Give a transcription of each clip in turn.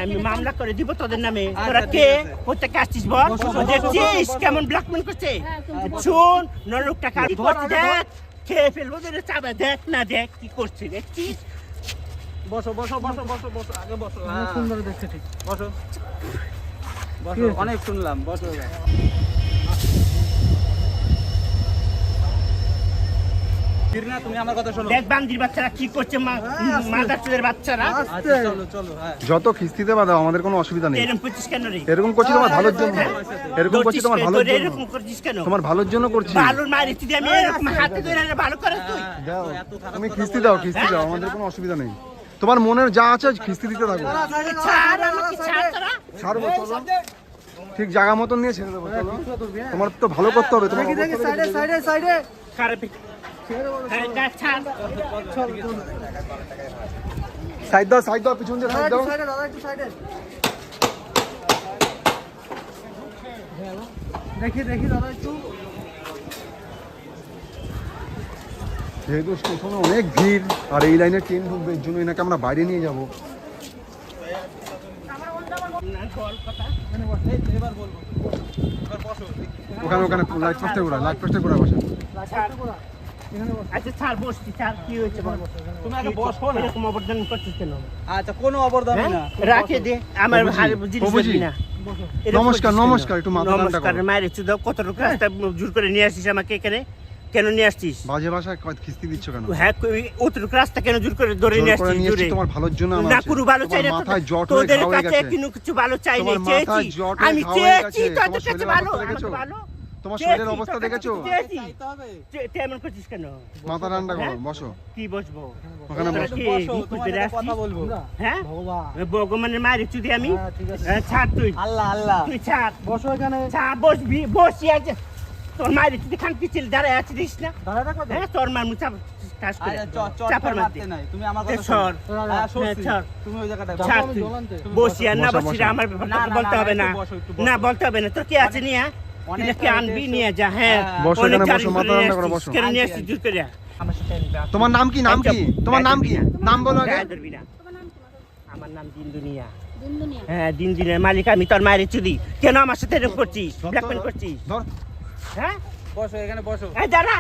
আমি মামলা করে দিব তোদের নামে। তোরা কে কোথেকে আসছিস বল? দেখছিস কেমন ব্ল্যাকমেল করছে? শোন নরক টাকা দেখ, খেয়ে ফেলবো তোদের চাবা। দেখ না দেখ কি করছে, দেখছিস? বসো বসো বসো বসো বসো, আগে বসো। সুন্দর দেখতে ঠিক বসো বসো, অনেক শুনলাম, বসো। তুমি আমার কথা শোনো। দেখ বান্দির বাচ্চারা কি করছে, মাদারচোদের বাচ্চারা। আচ্ছা চলো চলো। হ্যাঁ যত কিস্তিতে বাঁধা আমাদের কোনো অসুবিধা নেই। এরকম করছিস কেন রে? এরকম করছি তোমার ভালোর জন্য, এরকম করছি তোমার ভালোর জন্য। এরকম করছিস কেন? তোমার ভালোর জন্য করছি। ভালোর মারি তুই, আমি এরকম হাতে ধরে ভালো করে তুই। দাও তুমি কিস্তি দাও, কিস্তি দাও, আমাদের কোনো অসুবিধা নেই। তোমার মনের যা আছে কিস্তি দিতে থাকো। ছাড় আমাকে, ছাড় তোরা। ছাড়বো চলো, ঠিক জায়গা মতন নিয়ে ছেড়ে দেবো চলো। তোমার তো ভালো করতে হবে। তোমার সাইডে সাইডে সাইডে খারাপ সাইড দাও, সাইড দাও, পিছন দিয়ে সাইড দাও। সাইডে দাদা, একটু সাইডে দেখি দেখি দাদা একটু। যেহেতু স্টেশনে অনেক ভিড় আর এই লাইনে ট্রেন ঢুকবে, এর জন্য এনাকে আমরা বাইরে নিয়ে যাবো। এবার বলবো, এবার বসো। ওখানে ওখানে লাইট পোস্টে ঘোরা, লাইট পোস্টে ঘোরা বসে। আচ্ছা ছাড়, বসছি, ছাড়। কি হয়েছে বল? তুমি আগে বসো না। এরকম অবদান করছিস কেন? আচ্ছা কোনো অবদান না। রাখে দে আমার জিনিস দিবি না। নমস্কার নমস্কার, একটু মাথা ঠান্ডা করো। মায়ের চুদা কত লোক রাস্তা জোর করে নিয়ে আসছিস আমাকে এখানে, কেন নিয়ে আসছিস? বাজে ভাষায় কিস্তি দিচ্ছ কেন? হ্যাঁ অতটুকু রাস্তা কেন জোর করে ধরে নিয়ে আসছিস? জোরে তোমার ভালোর জন্য আমার না কোনো ভালো চাই না তোদের কাছে, কিছু ভালো চাই না। চেয়েছি আমি, চেয়েছি তোদের কাছে ভালো, আমাকে ভালো। তোমার শরীরের অবস্থা দেখেছো? তেমন করছিস কেন? মাথা ঠান্ডা করো, বসো। কি বসবো? ওখানে বসো। কথা বলবো। হ্যাঁ ভগবান ভগবানের মায়ের চুদি আমি। ছাড় তুই, আল্লাহ আল্লাহ। তুই ছাড়, বসো এখানে। ছাড়, বসবি, বসি আছে। তোর মায়ের চুদি খান পিছিল দাঁড়ায় আছিস না? দাঁড়ায় থাকো। হ্যাঁ তোর মার মুখ চাষ করে চাপার মারতে নাই, তুমি আমার কথা সর। শোনো। হ্যাঁ, সরছি। ছাড়। তুমি ওই জায়গাটায় ছাড় বসো। তুই। জ্বলন্ত। বসি আর না বসো, বসি বসো। আমার ব্যাপারটা বলতে হবে না। একটু বসো, একটু বসো। না বলতে হবে না। তোর কি আছে নিয়ে? অনেক কি আনবি নিয়ে যা। হ্যাঁ বসো অনেক এখানে, জারি বসো, মাথা করে ঠান্ডা করো, নিয়ে বসো। আসছিস। কেন নিয়ে আসছিস জোর করে? আমার সাথে আনবি। তোমার নাম কি? নাম কি? তোমার নাম কি? নাম বলো আগে। গায়ে ধরবি না। আমার নাম দিন দুনিয়া। দিন দুনিয়া। হ্যাঁ দিন দিনের মালিক আমি, তোর মায়ের চুদি। কেন আমার সাথে এরকম করছিস, ব্ল্যাকমেল করছিস? ধর। হ্যাঁ বসো এখানে, বসো। এই দাঁড়া,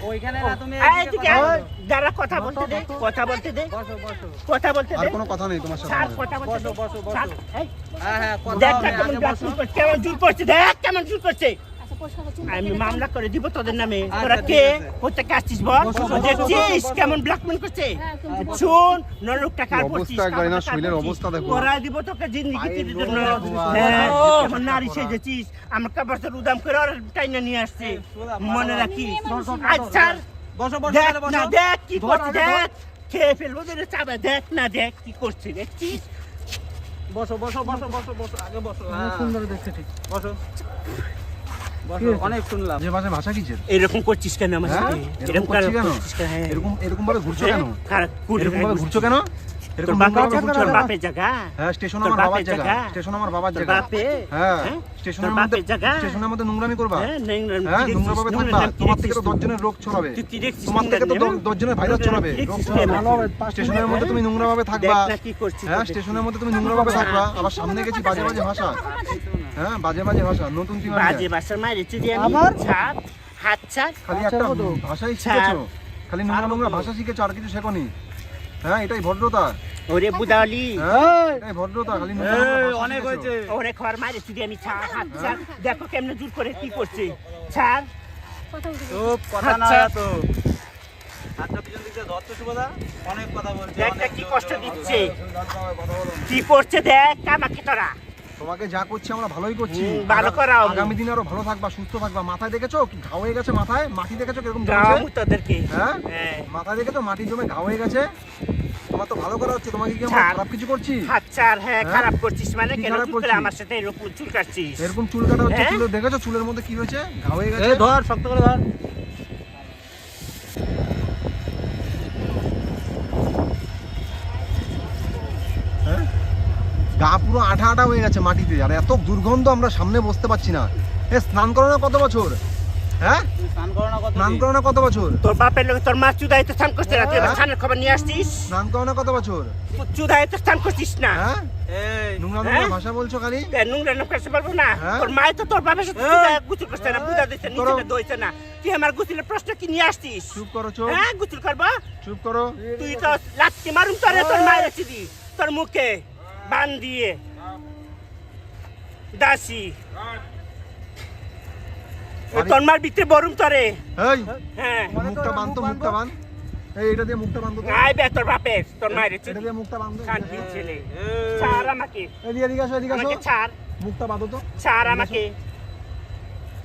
ওইখানে না, তুমি এই এদিকে দিকে কথা আয়। বলো। দাঁড়া, কথা বলতে দে, কথা বলতে দে, বসো বসো। কথা বলতে আর দে। কোনো কথা নেই তোমার সাথে ছাড়, আমাদের। কথা বলতে দে। বসো, বসো, ছাড়। বসো। এই, হ্যাঁ হ্যাঁ, কথা দেখ হবে, না কেমন আগে ব্ল্যাকমেল বসো। করছে, কেমন জোর করছে, দেখ কেমন জোর করছে। আচ্ছা পরিষ্কার করছেন। আমি মামলা করে দিব তোদের নামে। আচ্ছা, তোরা ঠিক কে আছে। কোথেকে আসছিস বল? দেখছিস কেমন ব্ল্যাকমেল করছে? শোন নরক টাকা কি অবস্থা একবার না, শরীরের অবস্থা দেখো। করাই দিব তোকে জিন্দেগিতে জন্য। হ্যাঁ কেমন নারী সেজেছিস, আমার কাপড় উদাম করে ওর টাইনা নিয়ে আসছে। মনে রাখিস। আচ্ছা বসো বসো, দেখ এখানে বসো। না, দেখ কি করছে, দেখ খেয়ে ফেলবো তোদের চাবা। দেখ না দেখ কি করছে, দেখছিস? বসো বসো বসো বসো বসো, আগে বসো। হ্যাঁ, সুন্দর দেখতে ঠিক বসো বসো, অনেক শুনলাম। যে ভাষায় ভাষা কিসের? এরকম করছিস কেন আমার হ্যাঁ? সাথে? এরকম করছি কেন? করছিস কেন? হ্যাঁ। এরকম ভাবে ঘুরছো কেন? খারাপ এরকম ভাবে ঘুরছো কেন? তোর এরকম বাপের ভাবে ঘুরছো তোর কেন? বাপের জায়গা। হ্যাঁ স্টেশন তোর আমার বাবার বাপের জায়গা, জায়গা। স্টেশন আমার বাবার তোর জায়গা। বাপে? হ্যাঁ হ্যাঁ? স্টেশনের তোর মধ্যে, বাপের জায়গা? স্টেশনের মধ্যে নোংরামি করবা। হ্যাঁ, হ্যাঁ নোংরা ভাবে থাকবা। তোমার থেকে তো 10 জনের রোগ ছড়াবে। তুই কি দেখছিস? তোমার থেকে তো 10 জনের ভাইরাস ছড়াবে, রোগ ছড়াবে। স্টেশনের মধ্যে তুমি নোংরা ভাবে থাকবা। দেখ না কি করছিস হ্যাঁ তোদের। স্টেশনের মধ্যে তুমি নোংরা ভাবে থাকবা, আবার সামনে গেছি বাজে বাজে ভাষা। হ্যাঁ বাজে বাজে ভাষা, নতুন কি বাজে বাসার মায়ের চুদি আমি। আমার? ছাড়, হাত ছাড়। খালি একটা ভাষাই শিখেছো, খালি নোংরা নোংরা ভাষা শিখেছো, আর কিছু শেখোনি। হ্যাঁ এটাই ভদ্রতা। ওরে বুদালি, হ্যাঁ এটাই ভদ্রতা, খালি নোংরা নোংরা ভাষা অনেক শিখেছো। হয়েছে। ওরে খর মায়ের চুদি আমি। ছাড়, হাত ছাড়। দেখো কেমনে জোর করে কি করছে। ছাড়। কথা বলতে চুপ, কথা না আচ্ছা। তো। আচ্ছা পিছন দিক দিয়ে ধরছো সুভদা, অনেক কথা বলছে। দেখ না অনেক কি জোর কষ্ট জোর দিচ্ছে, কথা বলো। কি করছে দেখ আমাকে তোরা। তোমাকে যা করছি আমরা ভালোই করছি। ভালো করাও। আগামী দিনে আরো ভালো থাকবা, সুস্থ থাকবা। মাথায় দেখেছো কি ঘা হয়ে গেছে? মাথায় মাটি দেখেছো কিরকম গাও জমেছে? তোদেরকে। হ্যাঁ হ্যাঁ। মাথায় দেখে তো মাটি জমে ঘা হয়ে গেছে। তোমার তো ভালো করা হচ্ছে, তোমাকে কি আমরা ছাড়। খারাপ কিছু করছি? হাত ছাড়। হ্যাঁ হ্যাঁ? খারাপ করছিস মানে কি কেন খারাপ জোর করে করছি? আমার সাথে এরকম চুল কাটছিস? এরকম চুল কাটা হচ্ছে, হ্যাঁ? চুলে দেখেছো চুলের মধ্যে কি হয়েছে? ঘা হয়ে গেছে। এই ধর, শক্ত করে ধর। হ্যাঁ? গা পুরো আঠা আঠা হয়ে গেছে মাটিতে, আর এত দুর্গন্ধ আমরা সামনে বসতে পারছি না। এ স্নান করো না কত বছর? হ্যাঁ স্নান করো না কত স্নান করো না কত বছর? তোর বাপের লোক তোর মা চুদাইতে স্নান করছে না, তুই আমার স্নানের খবর নিয়ে আসছিস। স্নান করো না কত বছর? চুদাইতে স্নান করছিস না। হ্যাঁ এই নোংরা নোংরা হ্যাঁ? ভাষা বলছো খালি। নোংরা নোংরা করতে পারবো না। হ্যাঁ? তোর মায় তো তোর বাপের সাথে চুদায় গোসল করছে না, বুঝা দিচ্ছে করো। নিচে দইছে না। তুই আমার গোসলের প্রশ্ন কি নিয়ে আসছিস? চুপ করো চোখ, হ্যাঁ গোসল করবো? চুপ করো। তুই তো লাত্তি মারুম তোরে, তোর মায়ের চিদি তোর মুখে বান দিয়ে দাসি তোর মার ভিতরে বরুম তোরে। এই হ্যাঁ মুখটা বাঁধতো, মুখটা বাঁধ। এই এটা দিয়ে মুখটা বাঁধতো তো। আই বে তোর বাপের তোর মায়ের এটা চিদি দিয়ে মুখটা বাঁধতো। কানকি ছেলে। ছাড় আমাকে, এদিকে আসো, এদিকে আসো। আমাকে ছাড়, মুখটা বাঁধো তো। ছাড় আমাকে।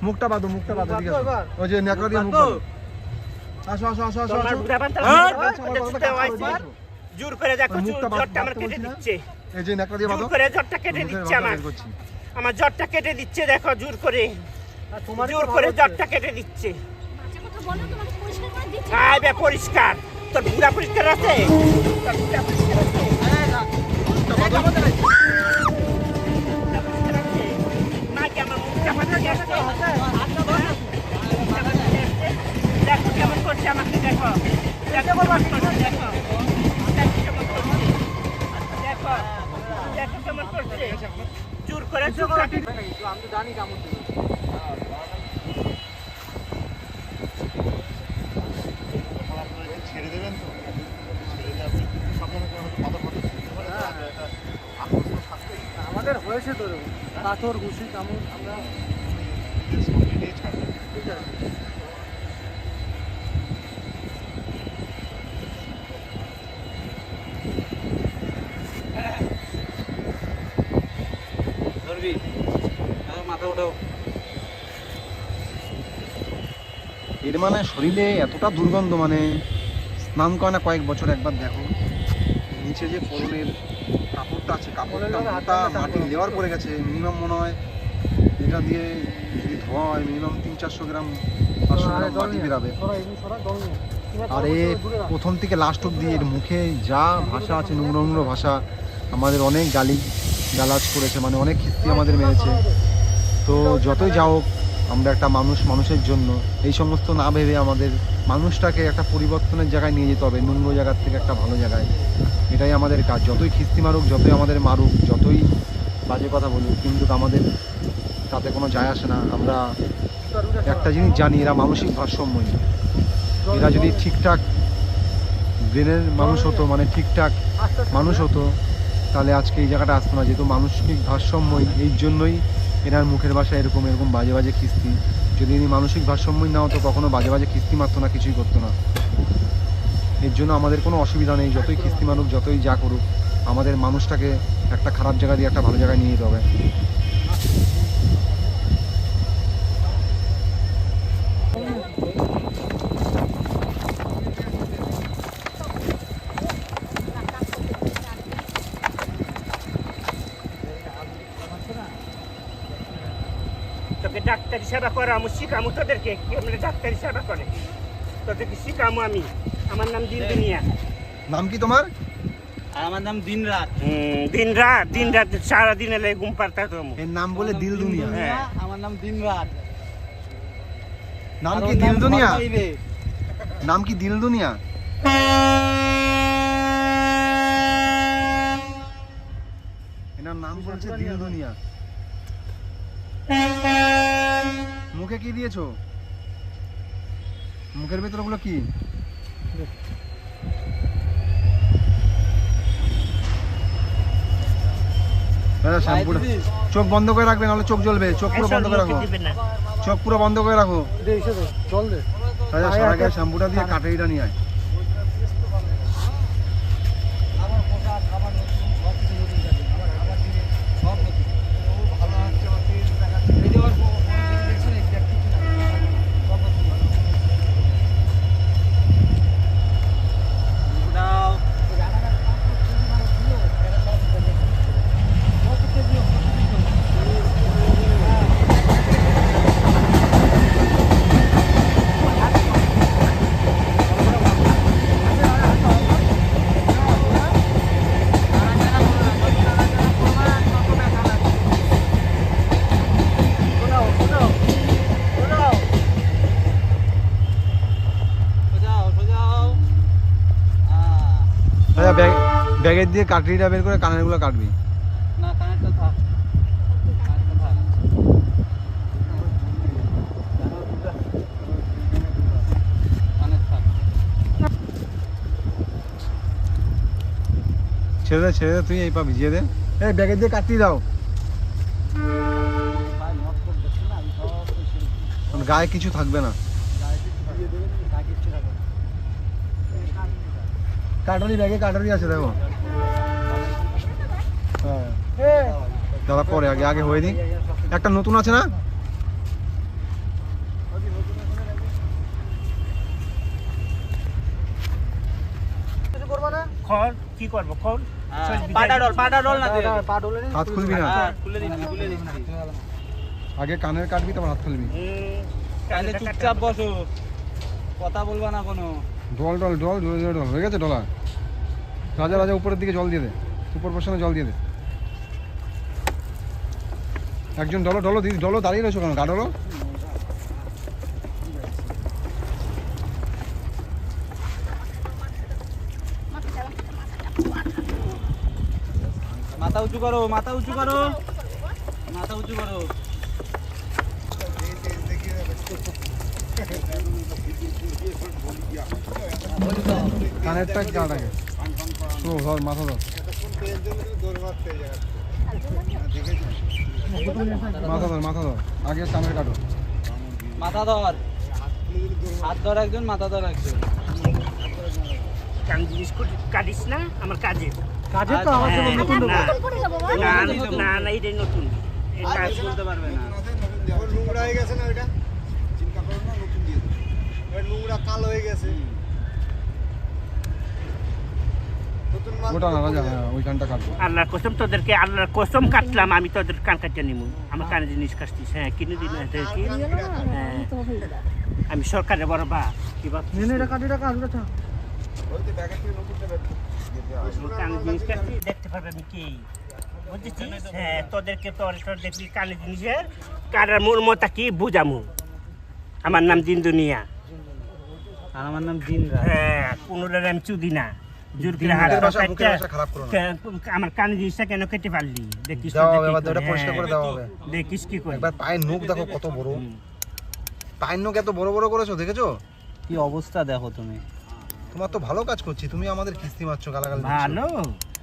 মুখটা বাঁধো, মুখটা বাঁধো, এদিকে আসো। এবার। ওই যে নেকড়া দিয়ে মুখ বাঁধো। আসো আসো আসো আসো তোর মার আসো। বুড়া বান্তা জোর করে দেখো, মুখটা জটটা আমার বাঁধতে কেটে বলছি না? দিচ্ছে, এই যে নেকড়া দিয়ে বাঁধো। জোর করে জটটা কেটে মুখের দিচ্ছে ভাষা আমার, বের করছি। আমার জটটা কেটে দিচ্ছে, দেখো জোর করে, আর তোমার জোর করে জটটা কেটে দিচ্ছে। বাজে কথা বলো, তোমাকে পরিষ্কার করে দিচ্ছি। আই বে পরিষ্কার, তোর বুড়া পরিষ্কার আছে, তোর বুড়া পরিষ্কার আছে, বুড়া পরিষ্কার আছে। নাকি আমার মুখটা ফাটা গেছে, দেখো কেমন করছে আমাকে, দেখো দেখো কেমন করছে, দেখো দেখো কেমন করছে, দেখো দেখো কেমন করছে, জোর করে জোর করে। আমি তো জানি কেমন ছিল। আমাদের হয়েছে তো এরকম। পাথর ঘুষি কামড় আমরা ঠিক আছে। ধরবি মাথা উঠাও। এর মানে শরীরে এতটা দুর্গন্ধ, মানে স্নান করে না কয়েক বছর, একবার দেখো নিচে যে পরনের কাপড়টা আছে, কাপড়টা মোটা মাটির লেয়ার পড়ে গেছে। মিনিমাম মনে হয় এটা দিয়ে যদি ধোয়া হয় মিনিমাম 300-400 গ্রাম 500 গ্রাম মাটি বেরাবে। আর এ প্রথম থেকে লাস্ট অব্দি এর মুখে যা ভাষা আছে, নোংরা নোংরা ভাষা, আমাদের অনেক গালাজ করেছে, মানে অনেক খিস্তি আমাদের মেরেছে। তো যতই যাও আমরা একটা মানুষের জন্য এই সমস্ত না ভেবে আমাদের মানুষটাকে একটা পরিবর্তনের জায়গায় নিয়ে যেতে হবে, নোংরা জায়গার থেকে একটা ভালো জায়গায়। এটাই আমাদের কাজ। যতই খিস্তি মারুক, যতই আমাদের মারুক, যতই বাজে কথা বলুক, কিন্তু আমাদের তাতে কোনো যায় আসে না। আমরা একটা জিনিস জানি, এরা মানসিক ভারসাম্যহীন। এরা যদি ঠিকঠাক ব্রেনের মানুষ হতো, মানে ঠিকঠাক মানুষ হতো, তাহলে আজকে এই জায়গাটা আসতো না। যেহেতু মানসিক ভারসাম্যহীন, এই জন্যই এনার মুখের ভাষা এরকম এরকম বাজে বাজে খিস্তি। যদি ইনি মানসিক ভারসাম্যহীন না হতো, কখনো বাজে বাজে খিস্তি মারতো না, কিছুই করতো না। এর জন্য আমাদের কোনো অসুবিধা নেই, যতই খিস্তি মারুক, যতই যা করুক, আমাদের মানুষটাকে একটা খারাপ জায়গা দিয়ে একটা ভালো জায়গায় নিয়ে যেতে হবে। তোকে ডাক্তারি সেবা করা আমি শিখামু, তোদেরকে কেমন ডাক্তারি সেবা করে তোদেরকে শিখামু আমি। আমার নাম দিন দুনিয়া। নাম কি তোমার? আর আমার নাম দিন রাত। দিন রাত সারাদিন এলে ঘুম পারতা তুমি। এর নাম বলে দিল দুনিয়া। হ্যাঁ। আমার নাম দিন রাত। নাম কি দিল দুনিয়া? নাম কি দিল দুনিয়া? এনার নাম বলছে দিল দুনিয়া। মুখে কি দিয়েছো? মুখের ভেতর ওগুলো কি? শ্যাম্পুটা চোখ বন্ধ করে রাখবে, নাহলে চোখ জ্বলবে। চোখ পুরো বন্ধ করে রাখো, চোখ পুরো বন্ধ করে রাখো। দে এসে দে, জল দে। সারা গায়ে শ্যাম্পুটা দিয়ে কাটারিটা নিয়ে আয়। ব্যাগের দিয়ে কাটরিটা বের করে কানের গুলো কাটবি। না কানেরটা থাক, কানেরটা থাক। কানের থাক। ছেড়ে দে তুই এই পা ভিজিয়ে দে। এই ব্যাগের দিয়ে কাটরি দাও, গায়ে কিছু থাকবে না। কাটারি ব্যাগে কাটারি আছে দেখো। হ্যাঁ দাদা পরে আগে হয়ে দিই। একটা নতুন আছে না? খড় কি করবো খড় পাটা ডল না দে। হাত খুলবি না, হ্যাঁ, খুলে দিচ্ছি। আগে কানের কাটবি তারপর হাত খুলবি। তাহলে চুপচাপ বসো, কথা বলবা না কোনো। Doll doll doll doll doll doll হয়ে গেছে ডলা। রাজা উপরের দিকে জল দিয়ে দে, উপর পোর্শনে জল দিয়ে দে। একজন ডলো দিদি ডলো, দাঁড়িয়ে রয়েছো কেন? গা ডলো। মাথা উঁচু করো, মাথা উঁচু করো, মাথা উঁচু করো। কানেরটা কাট আগে, ধর মাথা ধর, মাথা ধর আগে কানের কাটো। মাথা ধর, হাত ধর একজন, মাথা ধর একজন। কান জিনিস কাটিস না আমার কাজে। কাজে তো আমার জন্য নতুন দেবো। না, নতুন করে দেবো বল। না এটাই নতুন। এটা কাজ বলতে পারবে না। নোংরা হয়ে গেছে না ওইটা, চিন্তা করো না, নতুন দিয়ে দেবো। নোংরা কালো হয়ে গেছে। ওটা না রাজা, হ্যাঁ ওই কানটা কাটবো। আল্লাহর কসম কাটলাম আমি, তোদের কান কাটিয়ে নিমু। আমার কানে জিনিস কাটছিস, হ্যাঁ কিনে দিন কি হ্যাঁ, আমি সরকারের বড় বা কি ভাবছিস? এটা কাটিটা কাটটা কানে জিনিস কাটছি, দেখতে পারবে আমি কি বুঝেছিস? হ্যাঁ তোদেরকে তোর দেখবি কানে জিনিসের কাটার মূল মতা কি বুঝামু। আমার নাম জিন্দুনিয়া। আর আমার নাম জিনরা। হ্যাঁ কোনোটার আমি চুদি না। জোর করে হাত খারাপ করো না। আমার কানে জিনিসটা কেন কেটে পারলি? দেখিস দাও এবার ওটা পরিষ্কার করে দাও হবে। দেখিস কি করে? একবার পায়ের নখ দেখো কত বড়, পায়ের নখ এত বড় বড় করেছো, দেখেছো? কি অবস্থা দেখো তুমি। তোমার তো ভালো কাজ করছি, তুমি আমাদের কিস্তি মারছো, গালাগাল দিচ্ছো। ভালো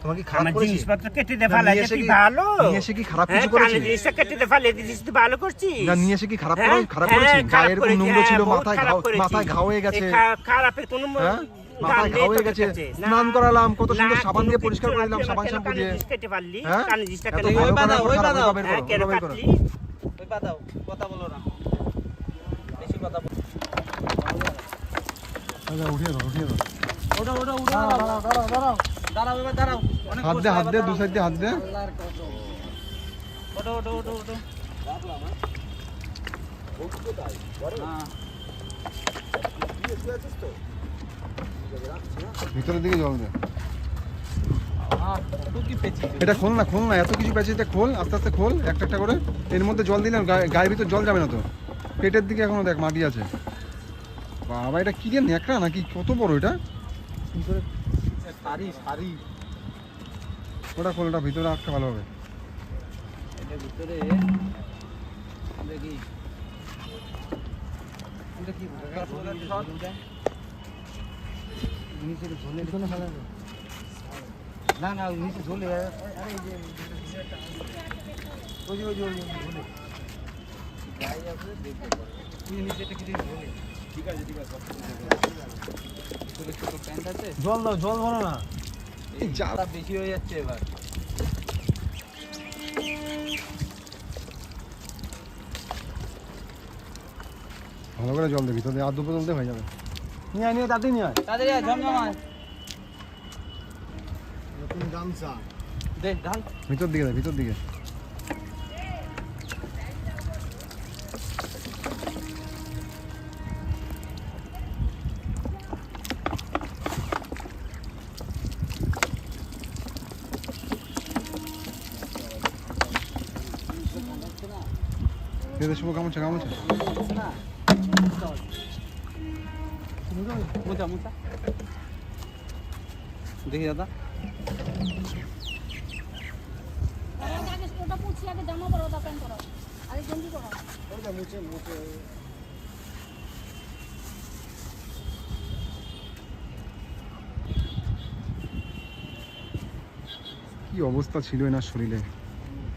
তোমার কি খারাপ আমার করেছি? জিনিসপত্র কেটে দে ফালাই তুই ভালো। নিয়ে এসে কি খারাপ হ্যাঁ, কিছু করেছি? কানে জিনিসটা কেটে দে ফালাই দিছিস তুই ভালো করছিস। না নিয়ে এসে কি খারাপ হ্যাঁ, খারাপ হ্যাঁ, করেছি? খারাপ গায়ে এরকম করেছি, নোংরা ছিল, হ্যাঁ, বহুত মাথায় খারাপ করেছি। ঘাও হয়ে গেছে। খারাপের কোনো হ্যাঁ মাথায় দাম নেই ঘাও হয়ে তোদের গেছে, কাছে। না, স্নান করালাম কত সুন্দর না, সাবান কোনো দিয়ে কিছু পরিষ্কার করে দিলাম, কেন সাবান কেন শ্যাম্পু কানে দিয়ে। জিনিস কেটে পারলি? হ্যাঁ কানে জিনিসটা এত কেন ভালো ওই বাদাও, করে ওই খারাপ বাদাও। বের হ্যাঁ, করো, কেন ওটা বের করো। কাটলি? ওই পাতাও, কথা বলো না, বেশি কথা বলো। আচ্ছা, উঠিয়ে দাও ওটা দাঁড়াও এবার দাঁড়াও। অনেক হাত কষ্ট দে, হয়, হাত দে, দাঁড়াও। দু সাইড দিয়ে হাত দে। ওটো। হ্যাঁ। ভিতরের দিকে জল দে। তুই কি পেয়েছিস? এটা খোল না, এত কিছু পেয়েছে, এটা খোল, আস্তে আস্তে খোল, একটা করে। এর মধ্যে জল দিলে গায়ের ভিতর জল যাবে না তো। পেটের দিকে এখনো দেখ মাটি আছে। বাবা এটা কি রে, ন্যাকড়া নাকি? কত বড় এটা? সারি ওটা খোল, ওটা ভিতরে আটকে ভালো হবে। এটার ভিতরে দেখি এটা কি না নিচে ঝোলে প্যান্ট আছে, জল দাও, জল ভরো না। এই যা তা বেশি হয়ে যাচ্ছে এবার। ভালো করে জল দে, ভিতরে আর দুটো জল দে হয়ে যাবে। নিয়ে তাতে নিয়ে তাড়াতাড়ি আয়, ঝমঝমায় নতুন গামছা। দে ঢাল। ভিতর দিকে শুভ গামছা মোচা দেখি দাদা আগে ওটা পুছি আগে জামা পরো ওটা প্যান্ট পরো আগে গেঞ্জি পরো কি অবস্থা ছিল এনার শরীরে।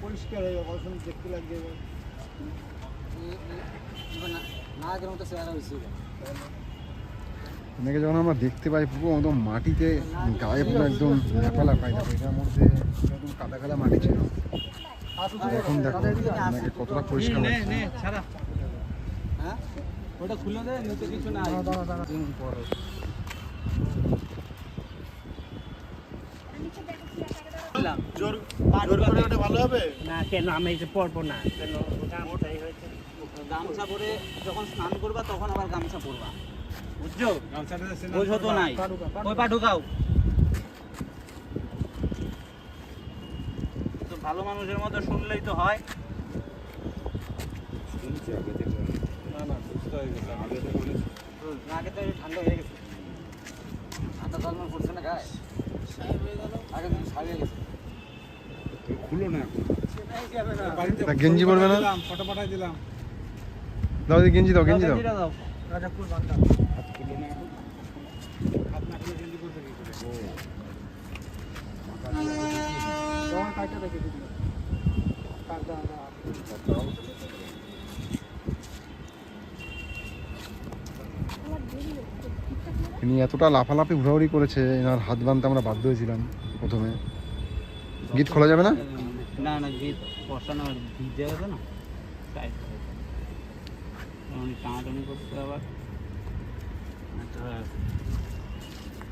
পরিষ্কার হয়ে যাবে, এখন দেখতে লাগবে। না আগের মতো চেহারা হয়েছে এনাকে যখন আমরা দেখতে পাই পুরো একদম মাটিতে গায়ে পুরো একদম লেপালাপাই, দেখো এটার মধ্যে একদম কাদা কাদা মাটি ছিল। এখন দেখো এনাকে কতটা পরিষ্কার লাগছে। ছাড়া হ্যাঁ ওটা খুলে দে, নিচে কিছু নাই। জোর করে ওটা ভালো হবে। না কেন আমি এই যে পরবো না কেন গামছাই হয়েছে গামছা পরে যখন স্নান করবা তখন আবার গামছা পরবা, বুঝছো? বুঝো তো নাই, ওই পা ঢুকাও। তো ভালো মানুষের মতো শুনলেই তো হয়। আগে তো ঠান্ডা হয়ে গেছে, ঠান্ডা জলমান পড়ছে না গায়ে, আগে তো ছাড়িয়ে গেছে। তা গেঞ্জি পরবে না? ফটো পাঠাই দিলাম। দাও এই গেঞ্জি দাও, গেঞ্জি দাও। দাও রাজাপুর বান্দা। তোমার কাজটা দেখে দিল। ইনি এতটা লাফালাফি ঘোরাঘুরি করেছে, এনার হাত বাঁধতে আমরা বাধ্য হয়েছিলাম প্রথমে। গিট খোলা যাবে না? না না গিট বসানো ভিজে গেছে না, টাইট টানাটানি করতে আবার।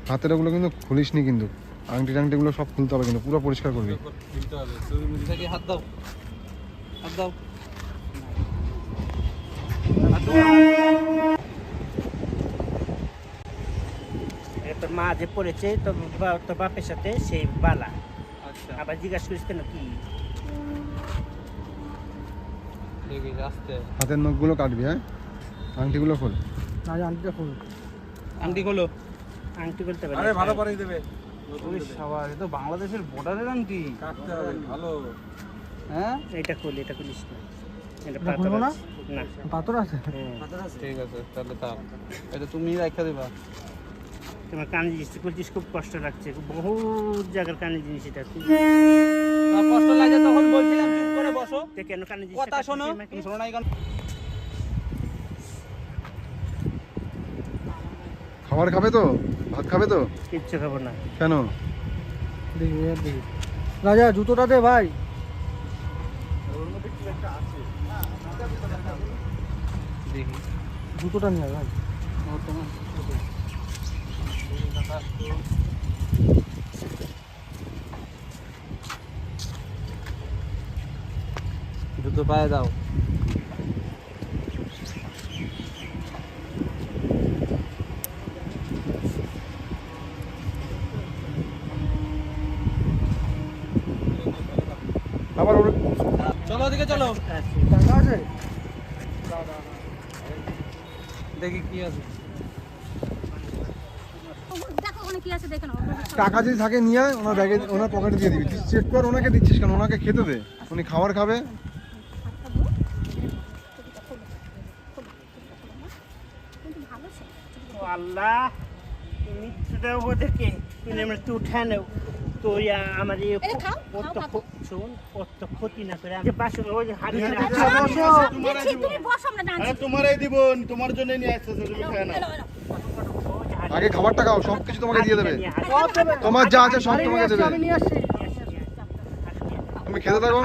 হাতের ওগুলো কিন্তু খুলিসনি কিন্তু, আংটি টাংটিগুলো সব খুলতে হবে কিন্তু, পুরো পরিষ্কার করবি। দেখি হাত দাও, হাত দাও। তোর মা যে পড়েছে তোর বাপের সাথে সেই বালা, আচ্ছা আবার জিজ্ঞাসা করিস কেন কি দেখি আস্তে। হাতের নখগুলো কাটবি, হ্যাঁ? আংটিগুলো খোল। রাজা আন্টিটা ফুল। আংটি খোলো। আংটি করতে পারি আরে ভালো করে দেবে। ওই সবার এ তো বাংলাদেশের বর্ডারের আংটি। কাটতে হবে ভালো। হ্যাঁ এটা খুলিস না, এটা এটা খুলবো না? না পাথর আছে। ঠিক আছে, তাহলে তা এটা তুমি রাখা দিবা। তোমার কানে জিনিস করছিস, খুব কষ্ট লাগছে, বহু জায়গার কানে জিনিস এটা তোমার কষ্ট লাগে তখন বলছিলাম চুপ করে বসো, তো কেন কানে জিনিস কথা শোনো। তুমি শোনো নাই কেন? খাবার খাবে তো? ভাত খাবে তো? কিচ্ছু খাবো না। কেন? দেখি দেখি। রাজা জুতোটা দে ভাই। দেখি জুতোটা নিয়ে আয় ভাই। জুতো পায়ে দাও। আবার চলো ওদিকে চলো, টাকা আছে? দেখি কি আছে। দেখো ওখানে কি আছে দেখে নাও। টাকা যদি থাকে নিয়ে আয়, ওনার ব্যাগে ওনার পকেটে দিয়ে দিবি। তুই চেক কর, ওনাকে দিচ্ছিস কেন? ওনাকে খেতে দে, উনি খাবার খাবে। কিন্তু ভালো ছিল। ও আল্লাহ, তুমি মৃত্যুটা ওদেরকে তুমি আমরা তো উঠে নেও তো আমার এটা খাও, শোন কত ক্ষতি না করে আমি বাসন ওই যে হাড়ি দিচ্ছি, তুমি বসো আমরা ডান্স। তোমারই দিব, তোমার জন্য নিয়ে আসছে, তুমি খায় না। আগে খাবারটা খাও, সব কিছু তোমাকে দিয়ে দেবে। তোমার যা আছে সব তোমাকে দেবে। আমি নিয়ে আসছি। তুমি খেতে থাকো,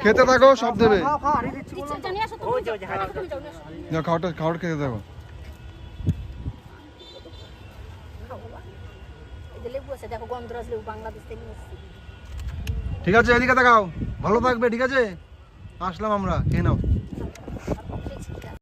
খেতে থাকো, সব দেবে। খাও খাও, হারিয়ে দিচ্ছি। দিচ্ছি জানিয়ে আসো তুমি। তুমি যাও নিয়ে আসো। যাও খাবার খেতে থাকো। এই যে লেবু আছে দেখো, গন্ধরাজ লেবু বাংলাদেশ থেকে নিয়ে এসেছি। ঠিক আছে, এদিকে তাকাও, ভালো থাকবে, ঠিক আছে? আসলাম আমরা, খেয়ে নাও।